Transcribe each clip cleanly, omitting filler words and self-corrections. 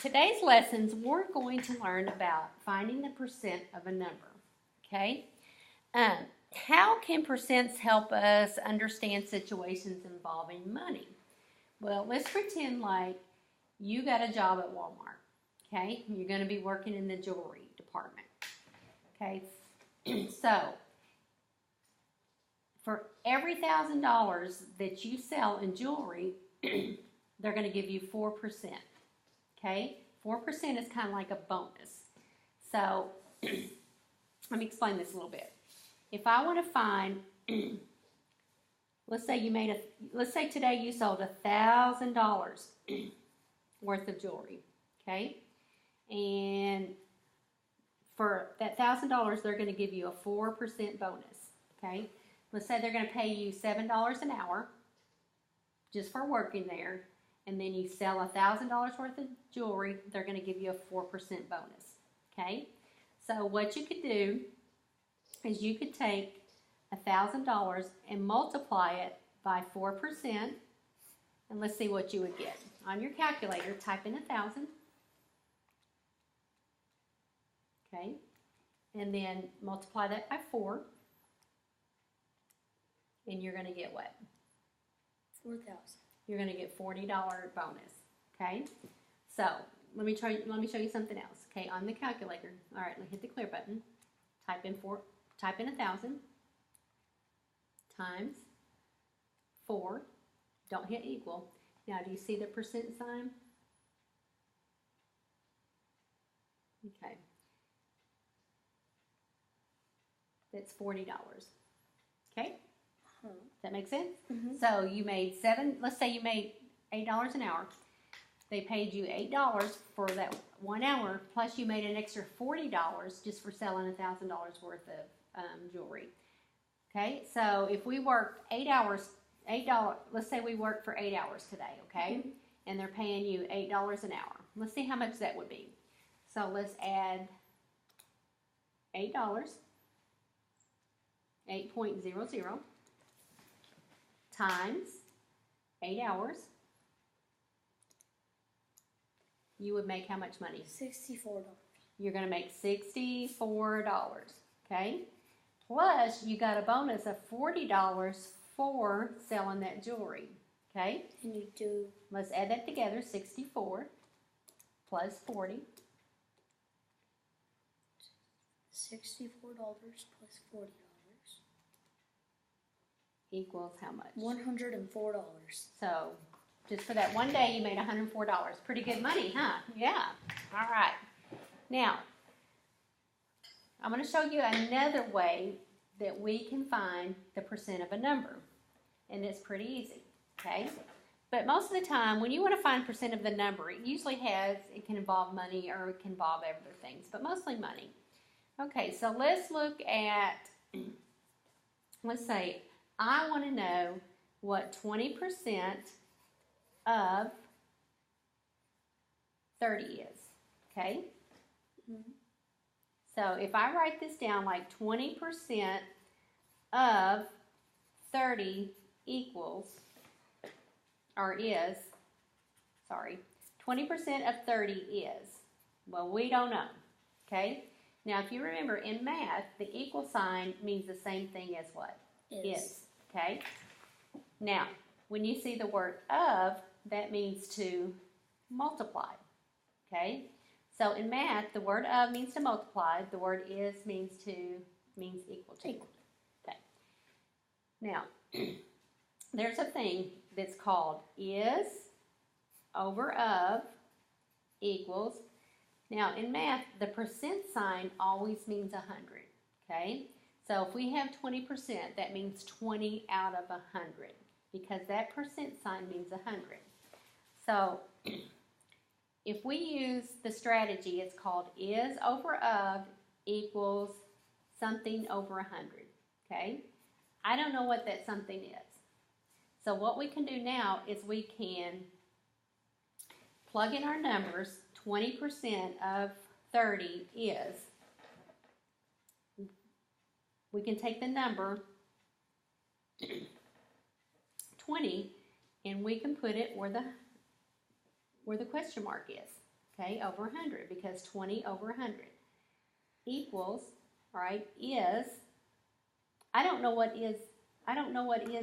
today's lessons, we're going to learn about finding the percent of a number, okay? How can percents help us understand situations involving money? Well, let's pretend like you got a job at Walmart, okay? You're going to be working in the jewelry department, okay? So, for every $1,000 that you sell in jewelry, they're going to give you 4%. Okay? 4% is kind of like a bonus. So, let me explain this a little bit. If I want to find, let's say today you sold $1,000 worth of jewelry. Okay? And for that $1,000, they're going to give you a 4% bonus. Okay? Let's say they're going to pay you $7 an hour just for working there, and then you sell $1,000 worth of jewelry, they're going to give you a 4% bonus. Okay? So what you could do is you could take $1,000 and multiply it by 4%, and let's see what you would get. On your calculator, type in 1,000. Okay? And then multiply that by 4. And you're going to get what? 4,000. You're going to get $40 bonus. Okay? So, let me show you something else. Okay, on the calculator. All right, hit the clear button. Type in 1,000 times 4. Don't hit equal. Now, do you see the percent sign? Okay. That's $40. Okay? Does that make sense? Mm-hmm. So you made let's say you made $8 an hour. They paid you $8 for that 1 hour, plus you made an extra $40 just for selling $1,000 worth of jewelry. Okay, so if we worked 8 hours, $8, let's say we worked for 8 hours today, okay? Mm-hmm. And they're paying you $8 an hour. Let's see how much that would be. So let's add $8, 8.00. Times 8 hours, you would make how much money? $64. You're going to make $64, okay? Plus, you got a bonus of $40 for selling that jewelry, okay? And you do... Let's add that together, 64 plus 40. $64 plus $40. Equals how much? $104. So, just for that one day, you made $104. Pretty good money, huh? Yeah. All right. Now, I'm going to show you another way that we can find the percent of a number. And it's pretty easy, okay? But most of the time, when you want to find percent of the number, it can involve money or it can involve other things, but mostly money. Okay, so let's look at, let's say, I want to know what 20% of 30 is, okay? Mm-hmm. So if I write this down like 20% of 30 equals, or is, sorry, 20% of 30 is, well, we don't know, okay? Now, if you remember, in math, the equal sign means the same thing as what? Is. Okay? Now, when you see the word of, that means to multiply. Okay? So in math, the word of means to multiply. The word is means equal to. Okay. Now, there's a thing that's called is over of equals. Now, in math, the percent sign always means 100. Okay? So if we have 20%, that means 20 out of 100 because that percent sign means 100. So if we use the strategy, it's called is over of equals something over 100. Okay? I don't know what that something is. So what we can do now is we can plug in our numbers. 20% of 30 is. We can take the number 20 and we can put it where the question mark is. okay, over 100, because 20 over 100 equals, right, is, I don't know what is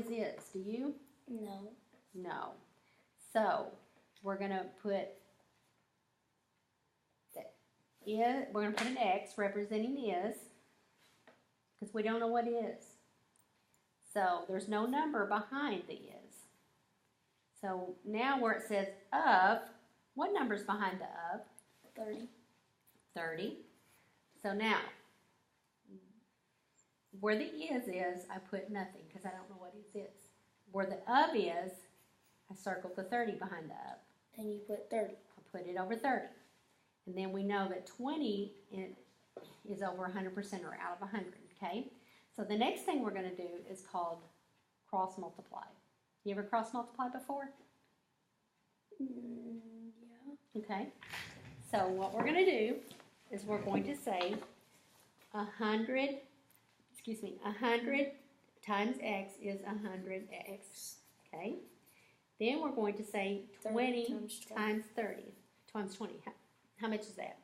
is. Do you? No. No. So, we're going to put we're going to put an X representing is, because we don't know what is. So, there's no number behind the is. So, now where it says of, what number's behind the of? 30. 30. So now, where the is, I put nothing, because I don't know what is. Where the of is, I circled the 30 behind the of. And you put 30. I put it over 30. And then we know that 20 is over 100% or out of 100, okay? So the next thing we're going to do is called cross multiply. You ever cross multiply before? Yeah. Okay. So what we're going to do is we're going to say 100 times x is 100x, okay? Then we're going to say 20 times 30 times 20. How much is that?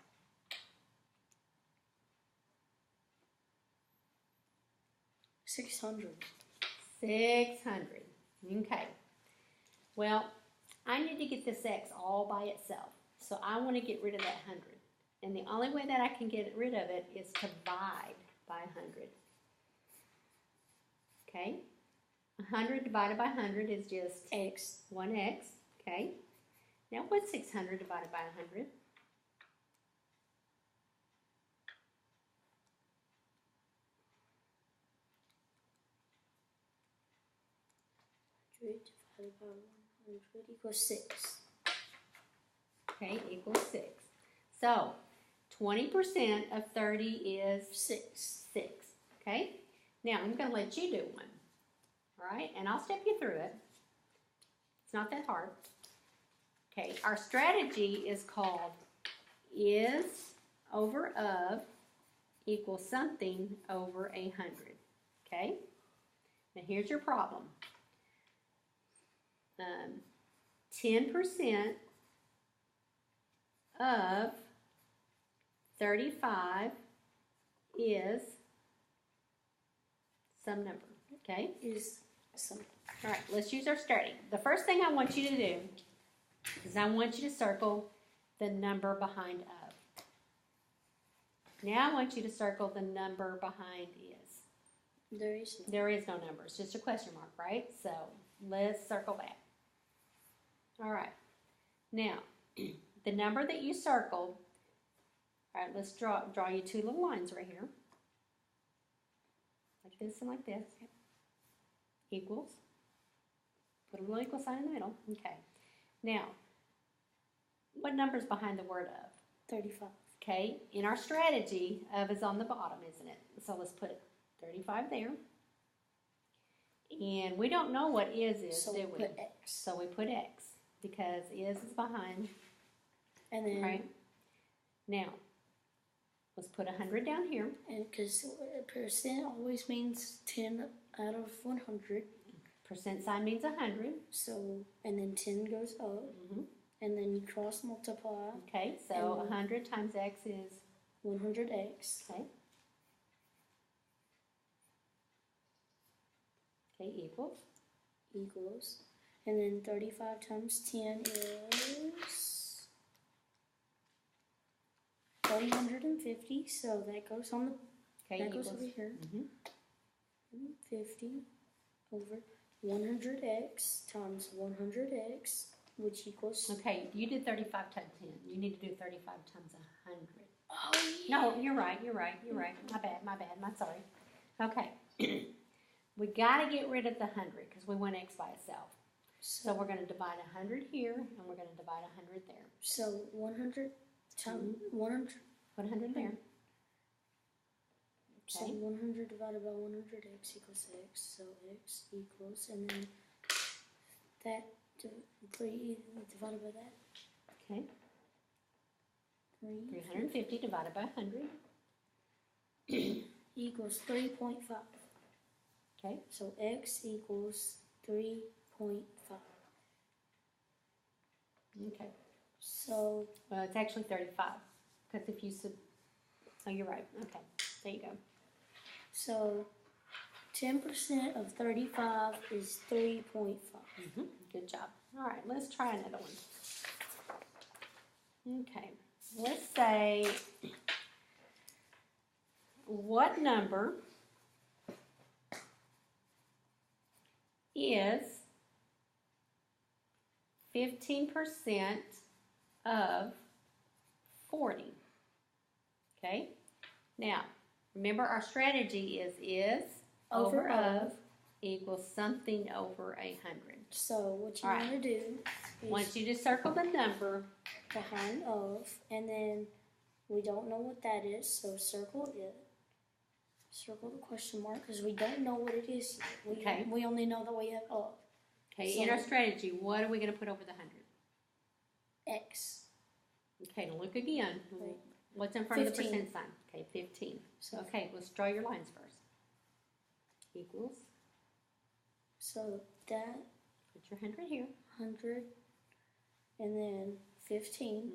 600. 600. Okay. Well, I need to get this x all by itself. So I want to get rid of that 100. And the only way that I can get rid of it is to divide by 100. Okay? 100 divided by 100 is just X. 1x. Okay? Now what's 600 divided by 100? Divided by 100 equals 6. Okay, equals 6. So, 20% of 30 is 6. 6. Okay? Now, I'm going to let you do one. All right? And I'll step you through it. It's not that hard. Okay, our strategy is called is over of equals something over 100. Okay? Now, here's your problem. 10% of 35 is some number, okay? Is some. All right, let's use our strategy. The first thing I want you to do is I want you to circle the number behind of. Now I want you to circle the number behind is. There is no. There is no number. It's just a question mark, right? So let's circle that. All right. Now, the number that you circled, all right, let's draw you two little lines right here. Like this and like this. Equals. Put a little equal sign in the middle. Okay. Now, what number's behind the word of? 35. Okay. In our strategy, of is on the bottom, isn't it? So let's put 35 there. And we don't know what is, So do we we? put X. So we put X because is behind. And then. Right. Now, let's put 100 down here. And because percent always means 10 out of 100. Percent sign means 100. So, and then 10 goes up. Mm-hmm. And then you cross multiply. Okay, so 100 times X is 100X. okay. Okay, equals. Equals. And then 35 times 10 is 350. So that goes on the. Okay, That equals. goes over here. Mm-hmm. 50 over 100x times 100x, which equals. Okay, you did 35 times 10. You need to do 35 times 100. Oh, yeah. No, you're right. My bad, I'm sorry. Okay. We got to get rid of the 100 because we want X by itself. So we're going to divide 100 here and we're going to divide 100 there. So 100 times 100. Put 100 there. So 100 divided by 100x equals x. So x equals, and then that 3 divided by that. Okay. 350 divided by 100. Equals 3.5. Okay. So x equals 3.5. Okay. So Well, it's actually 35, because if you oh, you're right, okay, there you go. So 10% of 35 is 3.5. Good job. All right, let's try another one. Okay, let's say, what number is 15% of 40? Okay, now, remember our strategy is over of equals something over 100. So what you All right. want to do is Once you just circle the number, behind of, and then we don't know what that is, so circle it. Circle the question mark because we don't know what it is yet. Okay. We only know that we have of. okay, So- in our strategy, what are we going to put over the 100? X. Okay, now look again. Wait. What's in front of the 15. percent sign? Okay, 15. So, Okay, let's draw your lines first. Equals, so that put your 100 here. 100, and then 15,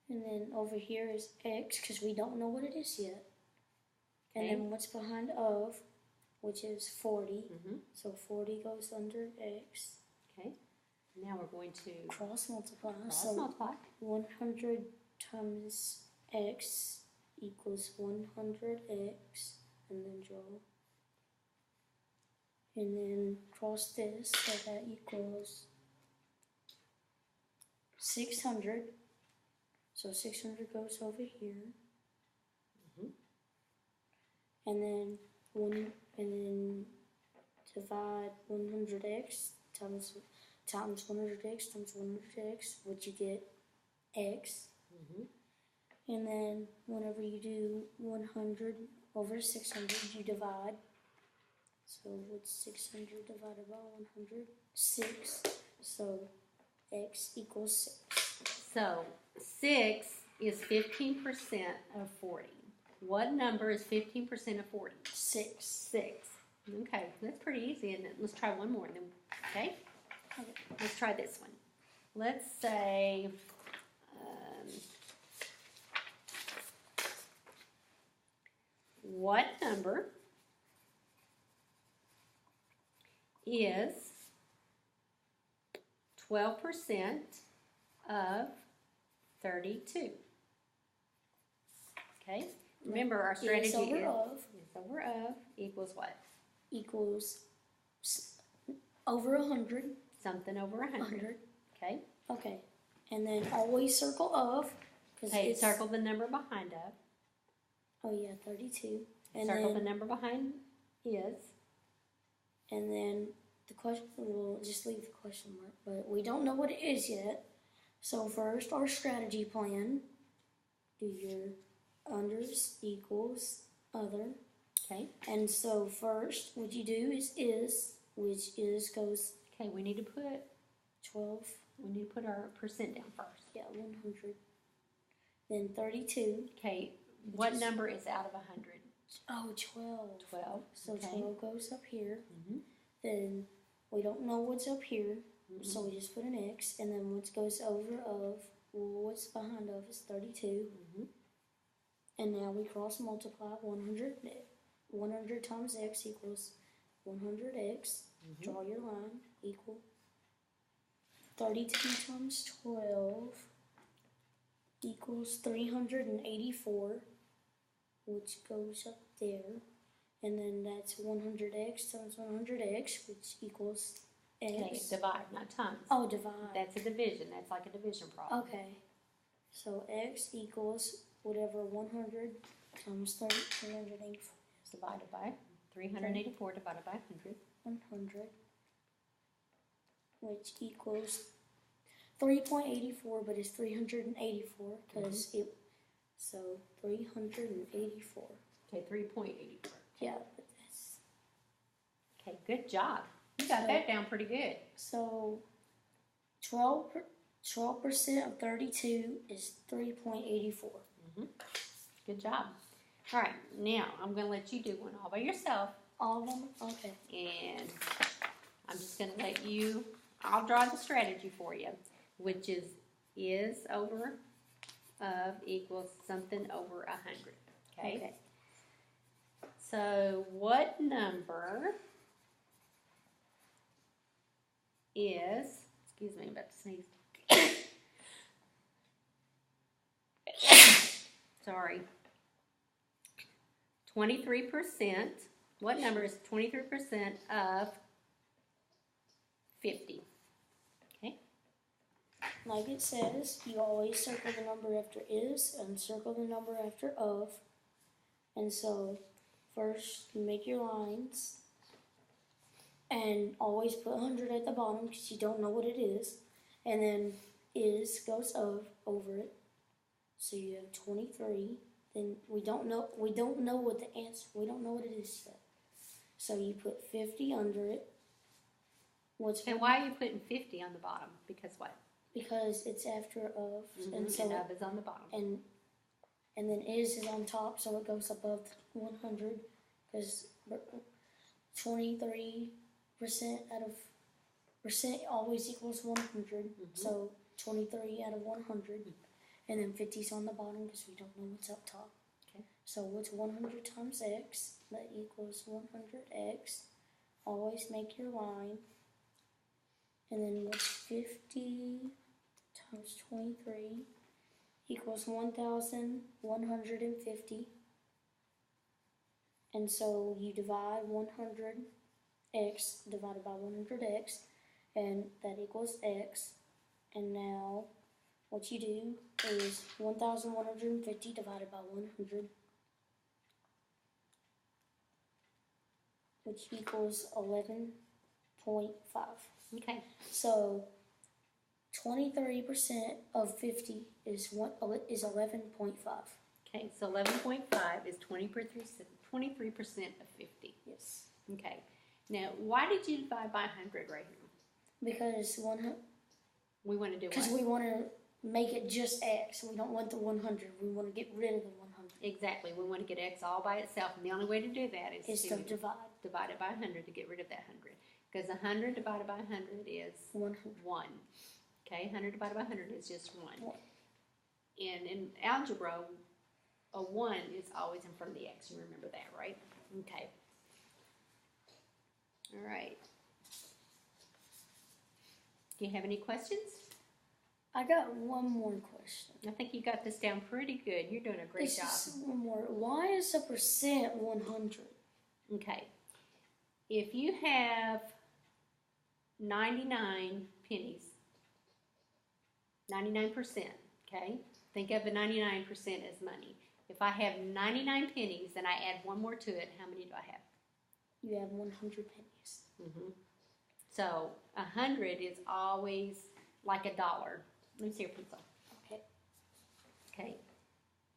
and then over here is X because we don't know what it is yet. And Okay. then what's behind of, which is 40. So 40 goes under X. Okay, now we're going to Cross multiply. cross So multiply. 100 times X equals 100X, and then draw. And then cross this, so that equals 600. So 600 goes over here. And then divide 100x times 100x times 100x, which you get x. And then whenever you do 100 over 600, you divide. So what's 600 divided by 100? 6. So x equals 6. So 6 is 15% of 40. What number is 15% of 40? 6. 6. Okay, that's pretty easy, and let's try one more. Then, okay? Let's try this one. Let's say, what number is 12% of 32? Okay? Remember, our strategy Is over is of over of equals what? equals over 100. Something over 100. Okay? Okay. And then always circle of. Okay, circle the number behind of. Oh yeah, 32. And Circle then, the number behind is. And then the question, we'll just leave the question mark, but we don't know what it is yet. So first, our strategy plan. Do your unders equals other. Okay. And so first, what you do is, which is goes Okay, we need to put 12. we need to put our percent down first. Yeah, 100. Then 32. Okay, what number is out of 100? Oh, 12. 12. So okay. 12 goes up here. Mhm. Then we don't know what's up here, so we just put an X. And then what goes over of, well, what's behind of is 32. And now we cross multiply 100. 100 times X equals 100X. Draw your line, equal. 32 times 12 equals 384, which goes up there. And then that's 100x times 100x, which equals x. Okay, divide, not times. Oh, divide. That's a division. That's like a division problem. Okay. So x equals whatever 100 times 384 is. Divided by 384 divided by 100. 100, which equals 3.84, but it's 384 because it. So 384. Okay, 3.84. Yeah, but that's Okay, good job. You got that down pretty good. so 12% of 32 is 3.84. Good job. All right, now I'm going to let you do one all by yourself. All of them? Okay. And I'm just going to let you, I'll draw the strategy for you. which is over of equals something over 100. Okay? So what number is, excuse me, I'm about to sneeze. Sorry. 23%. What number is 23% of 50? Okay. Like it says, you always circle the number after is and circle the number after of. And so first you make your lines and always put 100 at the bottom because you don't know what it is. And then is goes of over it. So you have 23. Then we don't know what the answer, we don't know what it is yet. So you put 50 under it. And why are you putting 50 on the bottom? Because what? Because it's after of, and so of is on the bottom. And then is on top, so it goes above 100. Because 23% out of percent always equals 100. So 23 out of 100. And then 50's on the bottom because we don't know what's up top. Okay. So what's 100 times x? That equals 100x. Always make your line. And then what's 50 times 23 equals 1,150. And so you divide 100x divided by 100x, and that equals x. And now what you do is 1,150 divided by 100, which equals 11.5. Okay. So 23% of 50 is 11.5. Okay, so 11.5 is 23% of 50. Yes. Okay. Now, why did you divide by 100 right here? Because we want to do because what? we want to make it just x. We don't want the 100. We want to get rid of the 100. Exactly. We want to get x all by itself, and the only way to do that is to divide it by 100 to get rid of that 100. Because 100 divided by 100 is 1. Okay, 100 divided by 100 is just 1. And in algebra, a 1 is always in front of the x. You remember that, right? Okay. All right. Do you have any questions? I got one more question. I think you got this down pretty good. You're doing a great job. Just one more. Why is a percent 100? Okay. If you have 99 pennies, 99%, okay? Think of the 99% as money. If I have 99 pennies and I add one more to it, how many do I have? You have 100 pennies. So 100 is always like $1. Let me see your pencil. Okay. Okay.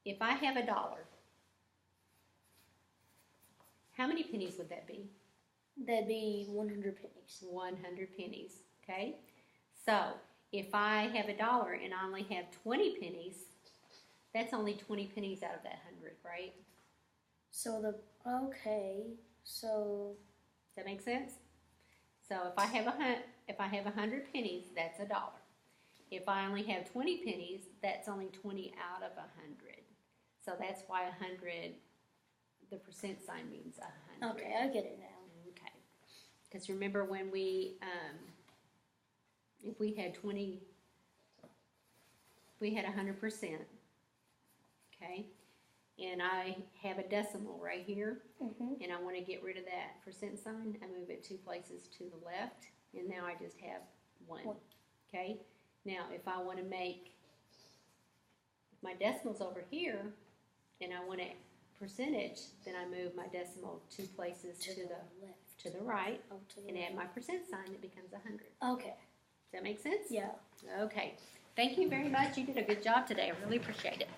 If I have $1, how many pennies would that be? That'd be 100 pennies. 100 pennies. Okay. So if I have $1 and I only have 20 pennies, that's only 20 pennies out of that 100, right? So Does that make sense? So if I have 100 pennies, that's $1. If I only have 20 pennies, that's only 20 out of 100. So that's why 100, the percent sign means 100. Okay, I get it now. Okay. Because remember when we, if we had 100%, okay, and I have a decimal right here, and I want to get rid of that percent sign, I move it 2 places to the left, and now I just have 1, okay? Now, if I want to make my decimals over here, and I want a percentage, then I move my decimal 2 places to the left, to the right, and left. add my percent sign, it becomes 100. Okay. Does that make sense? Yeah. Okay. Thank you very much. You did a good job today. I really appreciate it.